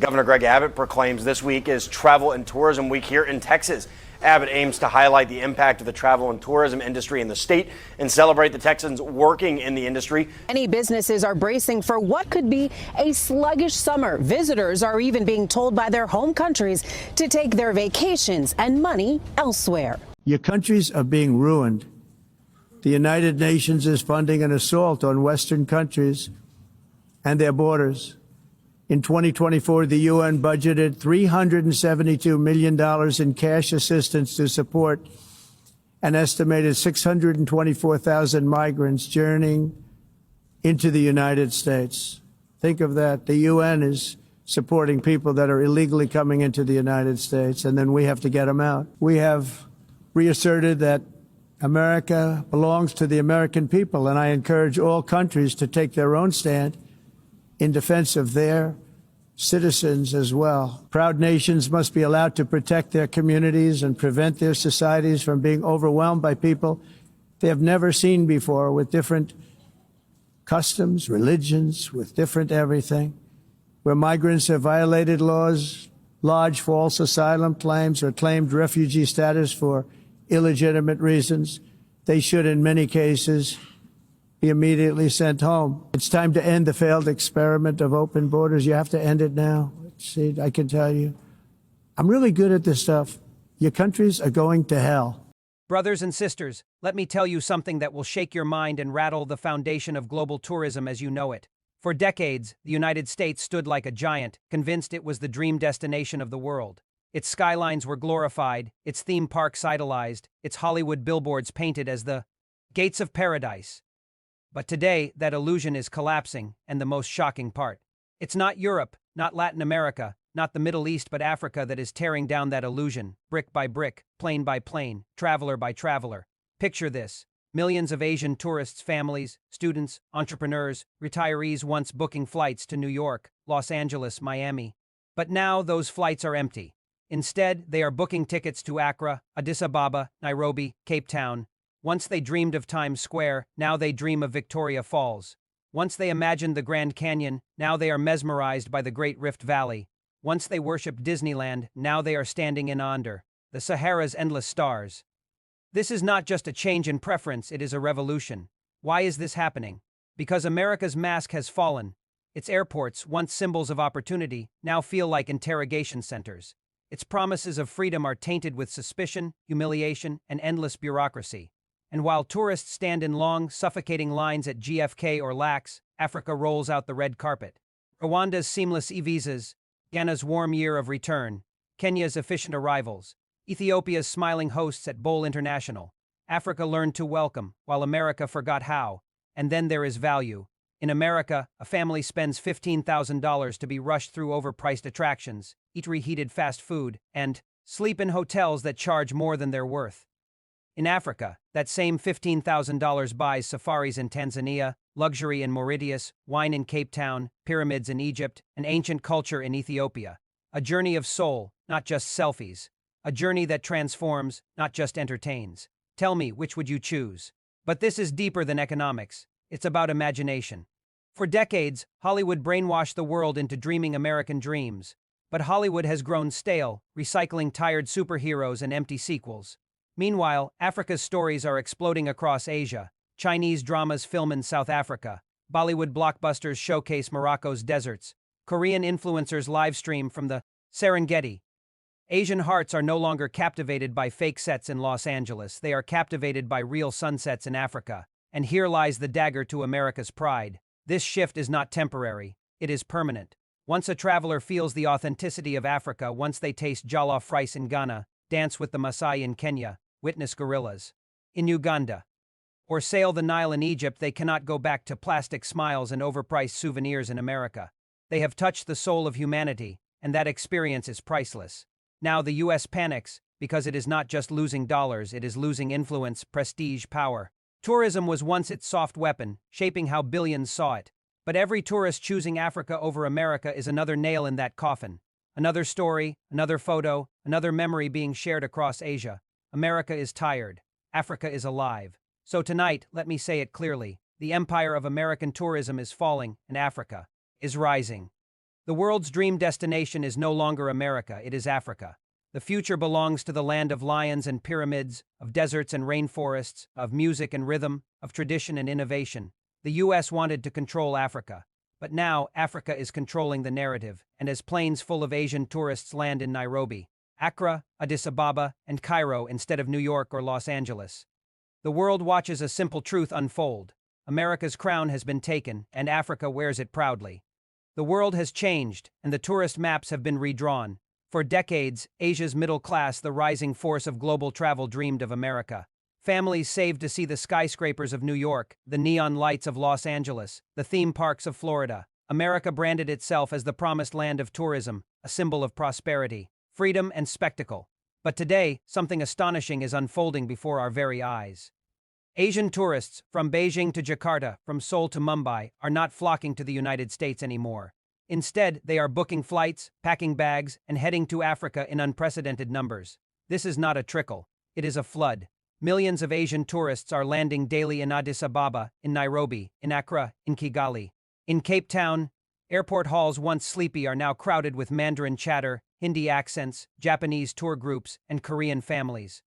Governor Greg Abbott proclaims this week is Travel and Tourism Week here in Texas. Abbott aims to highlight the impact of the travel and tourism industry in the state and celebrate the Texans working in the industry. Many businesses are bracing for what could be a sluggish summer. Visitors are even being told by their home countries to take their vacations and money elsewhere. Your countries are being ruined. The United Nations is funding an assault on Western countries and their borders. In 2024, the UN budgeted $372 million in cash assistance to support an estimated 624,000 migrants journeying into the United States. Think of that. The UN is supporting people that are illegally coming into the United States, and then we have to get them out. We have reasserted that America belongs to the American people, and I encourage all countries to take their own stand in defense of their citizens as well. Proud nations must be allowed to protect their communities and prevent their societies from being overwhelmed by people they have never seen before, with different customs, religions, with different everything. Where migrants have violated laws, lodged false asylum claims, or claimed refugee status for illegitimate reasons, they should, in many cases, be immediately sent home. It's time to end the failed experiment of open borders. You have to end it now. See, I can tell you, I'm really good at this stuff. Your countries are going to hell. Brothers and sisters, let me tell you something that will shake your mind and rattle the foundation of global tourism as you know it. For decades, the United States stood like a giant, convinced it was the dream destination of the world. Its skylines were glorified, its theme parks idolized, its Hollywood billboards painted as the gates of paradise. But today, that illusion is collapsing, and the most shocking part. It's not Europe, not Latin America, not the Middle East, but Africa that is tearing down that illusion, brick by brick, plane by plane, traveler by traveler. Picture this. Millions of Asian tourists, families, students, entrepreneurs, retirees once booking flights to New York, Los Angeles, Miami. But now those flights are empty. Instead, they are booking tickets to Accra, Addis Ababa, Nairobi, Cape Town. Once they dreamed of Times Square, now they dream of Victoria Falls. Once they imagined the Grand Canyon, now they are mesmerized by the Great Rift Valley. Once they worshipped Disneyland, now they are standing in under the Sahara's endless stars. This is not just a change in preference, it is a revolution. Why is this happening? Because America's mask has fallen. Its airports, once symbols of opportunity, now feel like interrogation centers. Its promises of freedom are tainted with suspicion, humiliation, and endless bureaucracy. And while tourists stand in long, suffocating lines at JFK or LAX, Africa rolls out the red carpet. Rwanda's seamless e-visas, Ghana's warm year of return, Kenya's efficient arrivals, Ethiopia's smiling hosts at Bole International. Africa learned to welcome, while America forgot how. And then there is value. In America, a family spends $15,000 to be rushed through overpriced attractions, eat reheated fast food, and sleep in hotels that charge more than they're worth. In Africa, that same $15,000 buys safaris in Tanzania, luxury in Mauritius, wine in Cape Town, pyramids in Egypt, and ancient culture in Ethiopia. A journey of soul, not just selfies. A journey that transforms, not just entertains. Tell me, which would you choose? But this is deeper than economics. It's about imagination. For decades, Hollywood brainwashed the world into dreaming American dreams. But Hollywood has grown stale, recycling tired superheroes and empty sequels. Meanwhile, Africa's stories are exploding across Asia. Chinese dramas film in South Africa. Bollywood blockbusters showcase Morocco's deserts. Korean influencers livestream from the Serengeti. Asian hearts are no longer captivated by fake sets in Los Angeles. They are captivated by real sunsets in Africa. And here lies the dagger to America's pride. This shift is not temporary. It is permanent. Once a traveler feels the authenticity of Africa, once they taste jollof rice in Ghana, dance with the Maasai in Kenya, witness gorillas in Uganda, or sail the Nile in Egypt, they cannot go back to plastic smiles and overpriced souvenirs in America. They have touched the soul of humanity, and that experience is priceless. Now the U.S. panics because it is not just losing dollars, it is losing influence, prestige, power. Tourism was once its soft weapon, shaping how billions saw it. But every tourist choosing Africa over America is another nail in that coffin. Another story, another photo, another memory being shared across Asia. America is tired. Africa is alive. So tonight, let me say it clearly. The empire of American tourism is falling, and Africa is rising. The world's dream destination is no longer America, it is Africa. The future belongs to the land of lions and pyramids, of deserts and rainforests, of music and rhythm, of tradition and innovation. The U.S. wanted to control Africa. But now, Africa is controlling the narrative, and as planes full of Asian tourists land in Nairobi, Accra, Addis Ababa, and Cairo instead of New York or Los Angeles, the world watches a simple truth unfold. America's crown has been taken, and Africa wears it proudly. The world has changed, and the tourist maps have been redrawn. For decades, Asia's middle class, the rising force of global travel, dreamed of America. Families saved to see the skyscrapers of New York, the neon lights of Los Angeles, the theme parks of Florida. America branded itself as the promised land of tourism, a symbol of prosperity, freedom, and spectacle. But today, something astonishing is unfolding before our very eyes. Asian tourists, from Beijing to Jakarta, from Seoul to Mumbai, are not flocking to the United States anymore. Instead, they are booking flights, packing bags, and heading to Africa in unprecedented numbers. This is not a trickle. It is a flood. Millions of Asian tourists are landing daily in Addis Ababa, in Nairobi, in Accra, in Kigali. In Cape Town, airport halls once sleepy are now crowded with Mandarin chatter, Hindi accents, Japanese tour groups, and Korean families.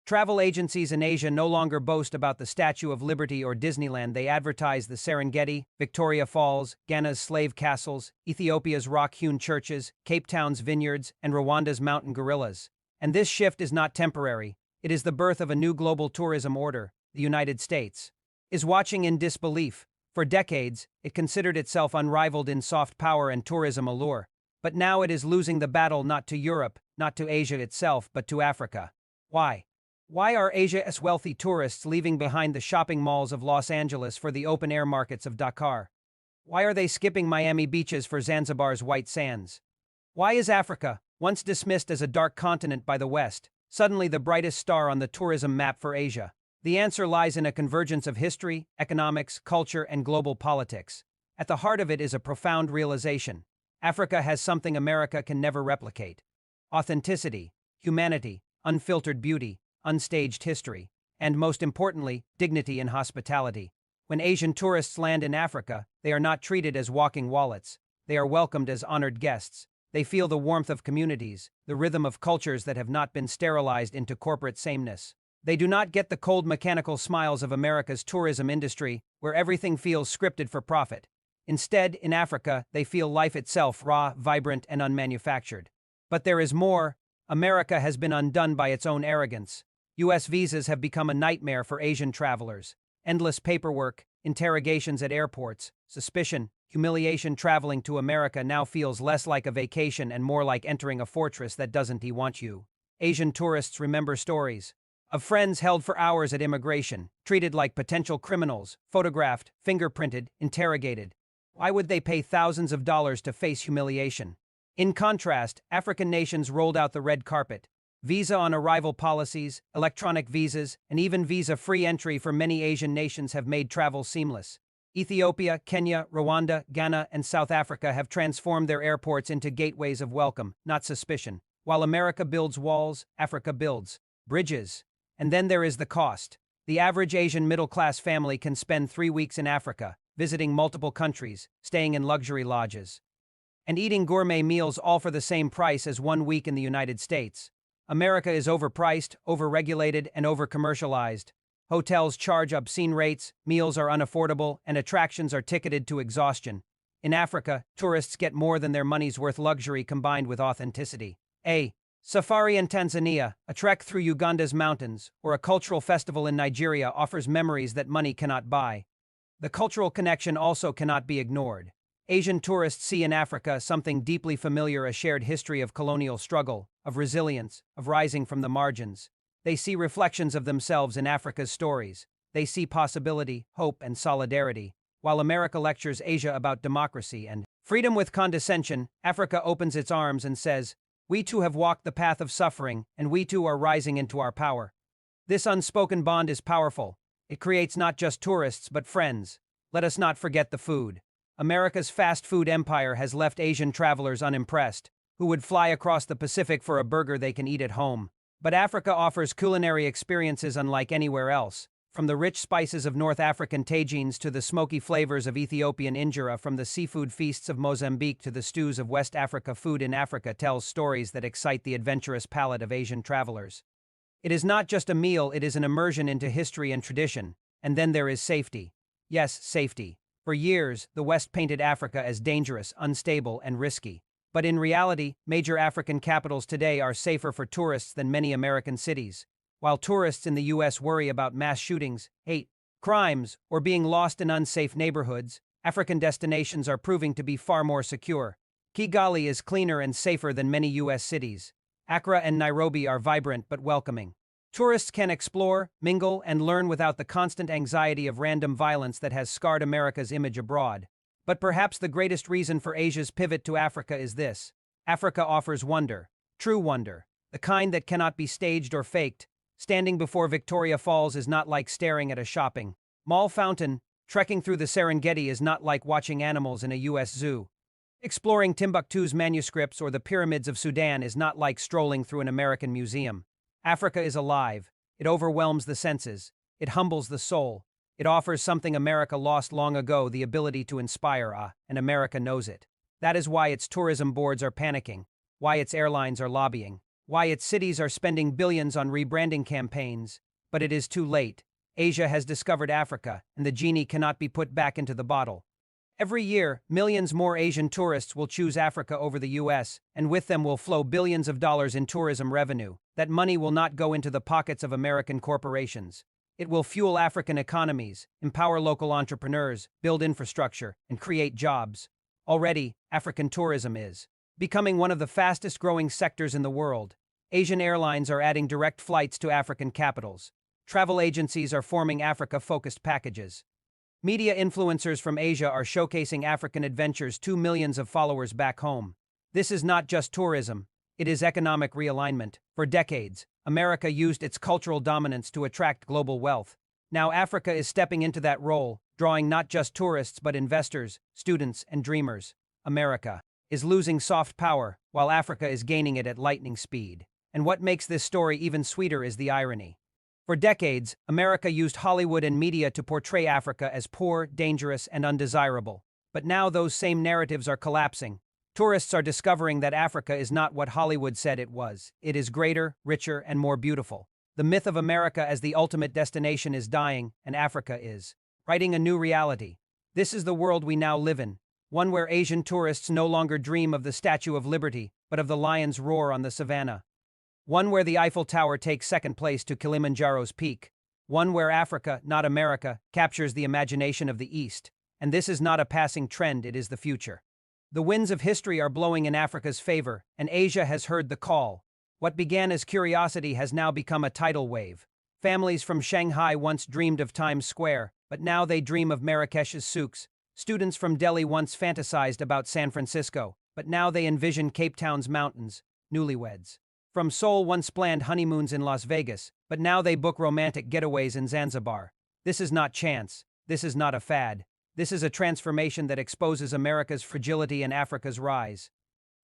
Travel agencies in Asia no longer boast about the Statue of Liberty or Disneyland. They advertise the Serengeti, Victoria Falls, Ghana's slave castles, Ethiopia's rock-hewn churches, Cape Town's vineyards, and Rwanda's mountain gorillas. And this shift is not temporary. It is the birth of a new global tourism order. The United States is watching in disbelief. For decades, it considered itself unrivaled in soft power and tourism allure. But now it is losing the battle not to Europe, not to Asia itself, but to Africa. Why? Why are Asia's wealthy tourists leaving behind the shopping malls of Los Angeles for the open-air markets of Dakar? Why are they skipping Miami beaches for Zanzibar's white sands? Why is Africa, once dismissed as a dark continent by the West, suddenly the brightest star on the tourism map for Asia? The answer lies in a convergence of history, economics, culture, and global politics. At the heart of it is a profound realization. Africa has something America can never replicate: authenticity, humanity, unfiltered beauty, unstaged history, and most importantly, dignity and hospitality. When Asian tourists land in Africa, they are not treated as walking wallets. They are welcomed as honored guests. They feel the warmth of communities, the rhythm of cultures that have not been sterilized into corporate sameness. They do not get the cold mechanical smiles of America's tourism industry, where everything feels scripted for profit. Instead, in Africa, they feel life itself raw, vibrant, and unmanufactured. But there is more. America has been undone by its own arrogance. U.S. visas have become a nightmare for Asian travelers. Endless paperwork, interrogations at airports, suspicion, humiliation. Traveling to America now feels less like a vacation and more like entering a fortress that doesn't want you. Asian tourists remember stories of friends held for hours at immigration, treated like potential criminals, photographed, fingerprinted, interrogated. Why would they pay thousands of dollars to face humiliation? In contrast, African nations rolled out the red carpet. Visa on arrival policies, electronic visas, and even visa-free entry for many Asian nations have made travel seamless. Ethiopia, Kenya, Rwanda, Ghana, and South Africa have transformed their airports into gateways of welcome, not suspicion. While America builds walls, Africa builds bridges. And then there is the cost. The average Asian middle-class family can spend 3 weeks in Africa, visiting multiple countries, staying in luxury lodges, and eating gourmet meals, all for the same price as 1 week in the United States. America is overpriced, overregulated, and overcommercialized. Hotels charge obscene rates, meals are unaffordable, and attractions are ticketed to exhaustion. In Africa, tourists get more than their money's worth: luxury combined with authenticity. A safari in Tanzania, a trek through Uganda's mountains, or a cultural festival in Nigeria offers memories that money cannot buy. The cultural connection also cannot be ignored. Asian tourists see in Africa something deeply familiar: a shared history of colonial struggle, of resilience, of rising from the margins. They see reflections of themselves in Africa's stories. They see possibility, hope, and solidarity. While America lectures Asia about democracy and freedom with condescension, Africa opens its arms and says, "We too have walked the path of suffering, and we too are rising into our power." This unspoken bond is powerful. It creates not just tourists, but friends. Let us not forget the food. America's fast food empire has left Asian travelers unimpressed, who would fly across the Pacific for a burger they can eat at home. But Africa offers culinary experiences unlike anywhere else. From the rich spices of North African tagines to the smoky flavors of Ethiopian injera, from the seafood feasts of Mozambique to the stews of West Africa, food in Africa tells stories that excite the adventurous palate of Asian travelers. It is not just a meal, it is an immersion into history and tradition. And then there is safety. Yes, safety. For years, the West painted Africa as dangerous, unstable, and risky. But in reality, major African capitals today are safer for tourists than many American cities. While tourists in the U.S. worry about mass shootings, hate, crimes, or being lost in unsafe neighborhoods, African destinations are proving to be far more secure. Kigali is cleaner and safer than many U.S. cities. Accra and Nairobi are vibrant but welcoming. Tourists can explore, mingle, and learn without the constant anxiety of random violence that has scarred America's image abroad. But perhaps the greatest reason for Asia's pivot to Africa is this: Africa offers wonder, true wonder, the kind that cannot be staged or faked. Standing before Victoria Falls is not like staring at a shopping mall fountain. Trekking through the Serengeti is not like watching animals in a U.S. zoo. Exploring Timbuktu's manuscripts or the pyramids of Sudan is not like strolling through an American museum. Africa is alive. It overwhelms the senses. It humbles the soul. It offers something America lost long ago, the ability to inspire, and America knows it. That is why its tourism boards are panicking, why its airlines are lobbying, why its cities are spending billions on rebranding campaigns. But it is too late. Asia has discovered Africa, and the genie cannot be put back into the bottle. Every year, millions more Asian tourists will choose Africa over the U.S., and with them will flow billions of dollars in tourism revenue. That money will not go into the pockets of American corporations. It will fuel African economies, empower local entrepreneurs, build infrastructure, and create jobs. Already, African tourism is becoming one of the fastest-growing sectors in the world. Asian airlines are adding direct flights to African capitals. Travel agencies are forming Africa-focused packages. Media influencers from Asia are showcasing African adventures to millions of followers back home. This is not just tourism, it is economic realignment. For decades, America used its cultural dominance to attract global wealth. Now Africa is stepping into that role, drawing not just tourists but investors, students, and dreamers. America is losing soft power, while Africa is gaining it at lightning speed. And what makes this story even sweeter is the irony. For decades, America used Hollywood and media to portray Africa as poor, dangerous, and undesirable. But now those same narratives are collapsing. Tourists are discovering that Africa is not what Hollywood said it was. It is greater, richer, and more beautiful. The myth of America as the ultimate destination is dying, and Africa is writing a new reality. This is the world we now live in, one where Asian tourists no longer dream of the Statue of Liberty, but of the lion's roar on the savannah. One where the Eiffel Tower takes second place to Kilimanjaro's peak. One where Africa, not America, captures the imagination of the East. And this is not a passing trend, it is the future. The winds of history are blowing in Africa's favor, and Asia has heard the call. What began as curiosity has now become a tidal wave. Families from Shanghai once dreamed of Times Square, but now they dream of Marrakesh's souks. Students from Delhi once fantasized about San Francisco, but now they envision Cape Town's mountains. Newlyweds from Seoul once planned honeymoons in Las Vegas, but now they book romantic getaways in Zanzibar. This is not chance. This is not a fad. This is a transformation that exposes America's fragility and Africa's rise.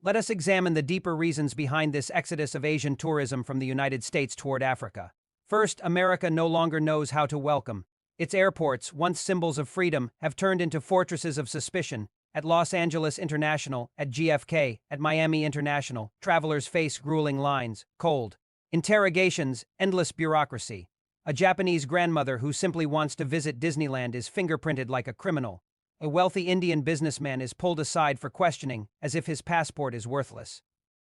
Let us examine the deeper reasons behind this exodus of Asian tourism from the United States toward Africa. First, America no longer knows how to welcome. Its airports, once symbols of freedom, have turned into fortresses of suspicion. At Los Angeles International, at JFK, at Miami International, travelers face grueling lines, cold interrogations, endless bureaucracy. A Japanese grandmother who simply wants to visit Disneyland is fingerprinted like a criminal. A wealthy Indian businessman is pulled aside for questioning, as if his passport is worthless.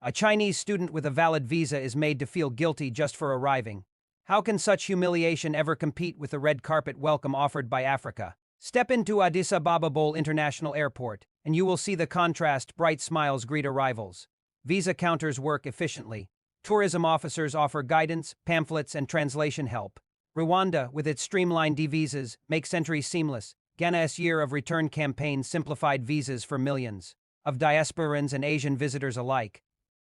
A Chinese student with a valid visa is made to feel guilty just for arriving. How can such humiliation ever compete with the red carpet welcome offered by Africa? Step into Addis Ababa Bole International Airport, and you will see the contrast. Bright smiles greet arrivals. Visa counters work efficiently. Tourism officers offer guidance, pamphlets, and translation help. Rwanda, with its streamlined e-visas, makes entry seamless. Ghana's year of return campaign simplified visas for millions of diasporans and Asian visitors alike.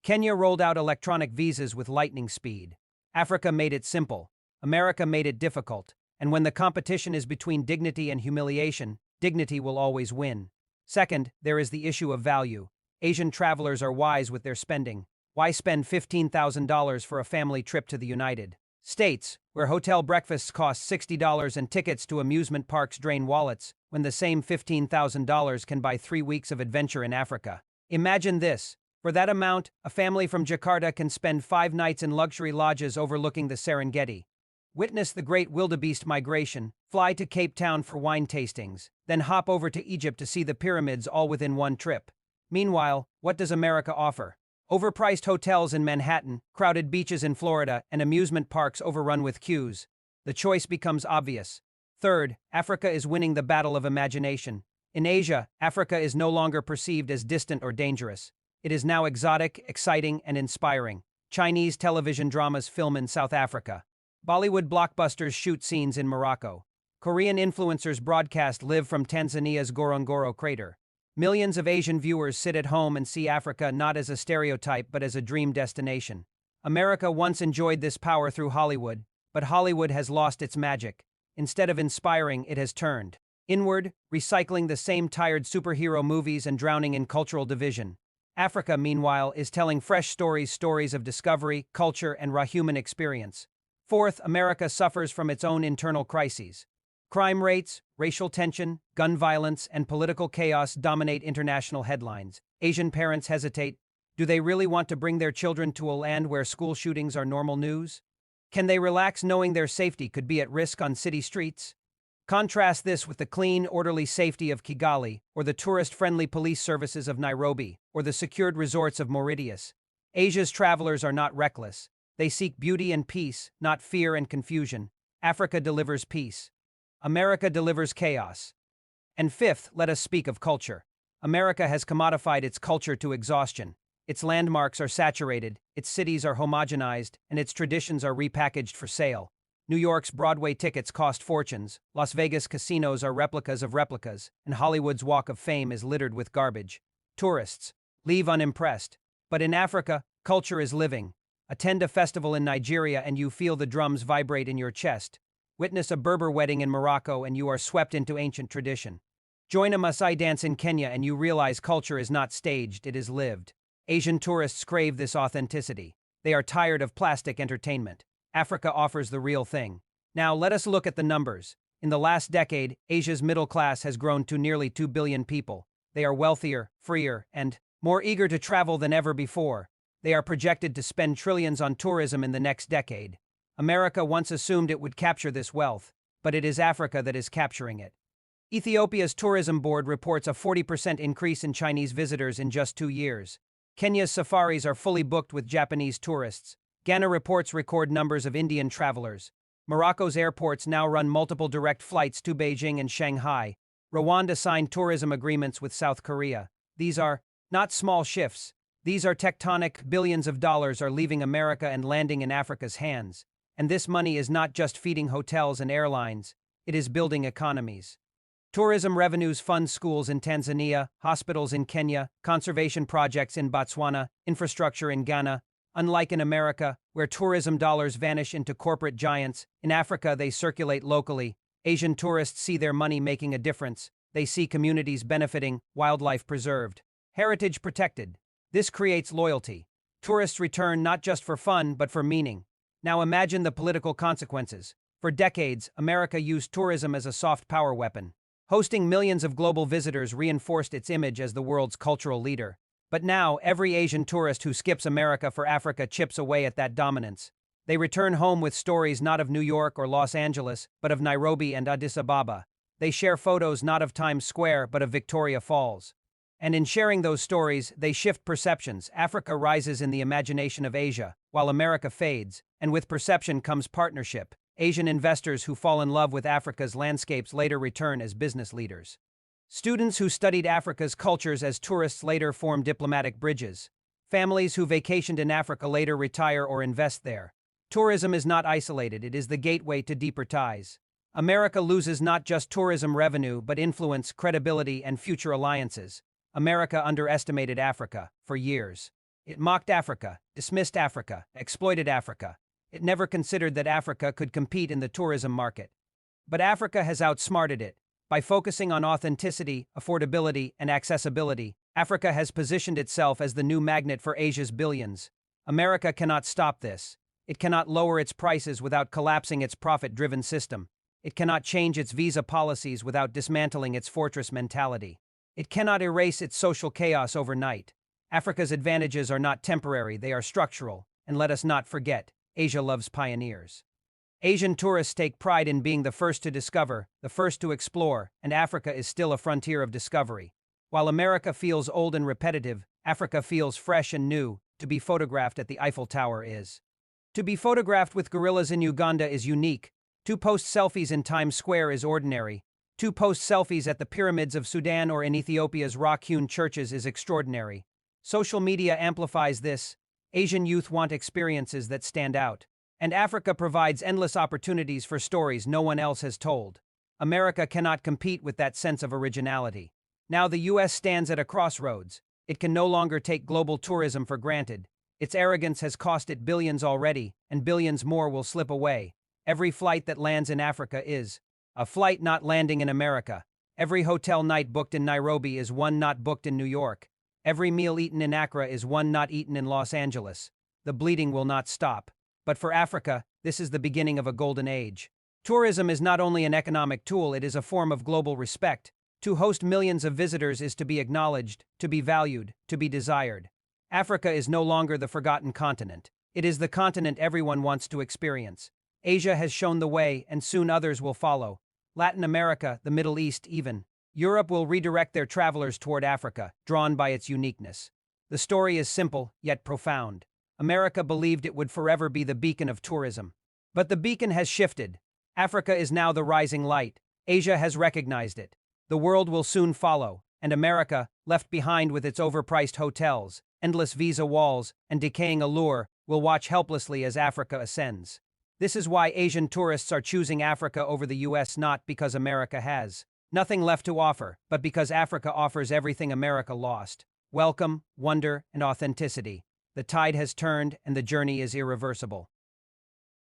Kenya rolled out electronic visas with lightning speed. Africa made it simple. America made it difficult. And when the competition is between dignity and humiliation, dignity will always win. Second, there is the issue of value. Asian travelers are wise with their spending. Why spend $15,000 for a family trip to the United States, where hotel breakfasts cost $60 and tickets to amusement parks drain wallets, when the same $15,000 can buy 3 weeks of adventure in Africa. Imagine this. For that amount, a family from Jakarta can spend 5 nights in luxury lodges overlooking the Serengeti. Witness the great wildebeest migration, fly to Cape Town for wine tastings, then hop over to Egypt to see the pyramids all within one trip. Meanwhile, what does America offer? Overpriced hotels in Manhattan, crowded beaches in Florida, and amusement parks overrun with queues. The choice becomes obvious. Third, Africa is winning the battle of imagination. In Asia, Africa is no longer perceived as distant or dangerous. It is now exotic, exciting, and inspiring. Chinese television dramas film in South Africa. Bollywood blockbusters shoot scenes in Morocco. Korean influencers broadcast live from Tanzania's Ngorongoro crater. Millions of Asian viewers sit at home and see Africa not as a stereotype but as a dream destination. America once enjoyed this power through Hollywood, but Hollywood has lost its magic. Instead of inspiring, it has turned inward, recycling the same tired superhero movies and drowning in cultural division. Africa, meanwhile, is telling fresh stories of discovery, culture, and raw human experience. Fourth, America suffers from its own internal crises. Crime rates, racial tension, gun violence, and political chaos dominate international headlines. Asian parents hesitate. Do they really want to bring their children to a land where school shootings are normal news? Can they relax knowing their safety could be at risk on city streets? Contrast this with the clean, orderly safety of Kigali, or the tourist-friendly police services of Nairobi, or the secured resorts of Mauritius. Asia's travelers are not reckless. They seek beauty and peace, not fear and confusion. Africa delivers peace. America delivers chaos. And fifth, let us speak of culture. America has commodified its culture to exhaustion. Its landmarks are saturated, its cities are homogenized, and its traditions are repackaged for sale. New York's Broadway tickets cost fortunes, Las Vegas casinos are replicas of replicas, and Hollywood's Walk of Fame is littered with garbage. Tourists leave unimpressed. But in Africa, culture is living. Attend a festival in Nigeria and you feel the drums vibrate in your chest. Witness a Berber wedding in Morocco and you are swept into ancient tradition. Join a Maasai dance in Kenya and you realize culture is not staged, it is lived. Asian tourists crave this authenticity. They are tired of plastic entertainment. Africa offers the real thing. Now let us look at the numbers. In the last decade, Asia's middle class has grown to nearly 2 billion people. They are wealthier, freer, and more eager to travel than ever before. They are projected to spend trillions on tourism in the next decade. America once assumed it would capture this wealth, but it is Africa that is capturing it. Ethiopia's tourism board reports a 40% increase in Chinese visitors in just 2 years. Kenya's safaris are fully booked with Japanese tourists. Ghana reports record numbers of Indian travelers. Morocco's airports now run multiple direct flights to Beijing and Shanghai. Rwanda signed tourism agreements with South Korea. These are not small shifts. These are tectonic. Billions of dollars are leaving America and landing in Africa's hands. And this money is not just feeding hotels and airlines, it is building economies. Tourism revenues fund schools in Tanzania, hospitals in Kenya, conservation projects in Botswana, infrastructure in Ghana. Unlike in America, where tourism dollars vanish into corporate giants, in Africa they circulate locally. Asian tourists see their money making a difference. They see communities benefiting, wildlife preserved, heritage protected. This creates loyalty. Tourists return not just for fun, but for meaning. Now imagine the political consequences. For decades, America used tourism as a soft power weapon. Hosting millions of global visitors reinforced its image as the world's cultural leader. But now, every Asian tourist who skips America for Africa chips away at that dominance. They return home with stories not of New York or Los Angeles, but of Nairobi and Addis Ababa. They share photos not of Times Square, but of Victoria Falls. And in sharing those stories, they shift perceptions. Africa rises in the imagination of Asia, while America fades, and with perception comes partnership. Asian investors who fall in love with Africa's landscapes later return as business leaders. Students who studied Africa's cultures as tourists later form diplomatic bridges. Families who vacationed in Africa later retire or invest there. Tourism is not isolated, it is the gateway to deeper ties. America loses not just tourism revenue, but influence, credibility, and future alliances. America underestimated Africa for years. It mocked Africa, dismissed Africa, exploited Africa. It never considered that Africa could compete in the tourism market. But Africa has outsmarted it. By focusing on authenticity, affordability, and accessibility, Africa has positioned itself as the new magnet for Asia's billions. America cannot stop this. It cannot lower its prices without collapsing its profit-driven system. It cannot change its visa policies without dismantling its fortress mentality. It cannot erase its social chaos overnight. Africa's advantages are not temporary, they are structural. And let us not forget, Asia loves pioneers. Asian tourists take pride in being the first to discover, the first to explore, and Africa is still a frontier of discovery. While America feels old and repetitive, Africa feels fresh and new. To be photographed at the Eiffel Tower is. To be photographed with gorillas in Uganda is unique. To post selfies in Times Square is ordinary. To post selfies at the pyramids of Sudan or in Ethiopia's rock-hewn churches is extraordinary. Social media amplifies this. Asian youth want experiences that stand out. And Africa provides endless opportunities for stories no one else has told. America cannot compete with that sense of originality. Now the U.S. stands at a crossroads. It can no longer take global tourism for granted. Its arrogance has cost it billions already, and billions more will slip away. Every flight that lands in Africa is a flight not landing in America. Every hotel night booked in Nairobi is one not booked in New York. Every meal eaten in Accra is one not eaten in Los Angeles. The bleeding will not stop. But for Africa, this is the beginning of a golden age. Tourism is not only an economic tool, it is a form of global respect. To host millions of visitors is to be acknowledged, to be valued, to be desired. Africa is no longer the forgotten continent. It is the continent everyone wants to experience. Asia has shown the way, and soon others will follow. Latin America, the Middle East even. Europe will redirect their travelers toward Africa, drawn by its uniqueness. The story is simple, yet profound. America believed it would forever be the beacon of tourism. But the beacon has shifted. Africa is now the rising light. Asia has recognized it. The world will soon follow, and America, left behind with its overpriced hotels, endless visa walls, and decaying allure, will watch helplessly as Africa ascends. This is why Asian tourists are choosing Africa over the U.S. not because America has nothing left to offer, but because Africa offers everything America lost: welcome, wonder, and authenticity. The tide has turned, and the journey is irreversible.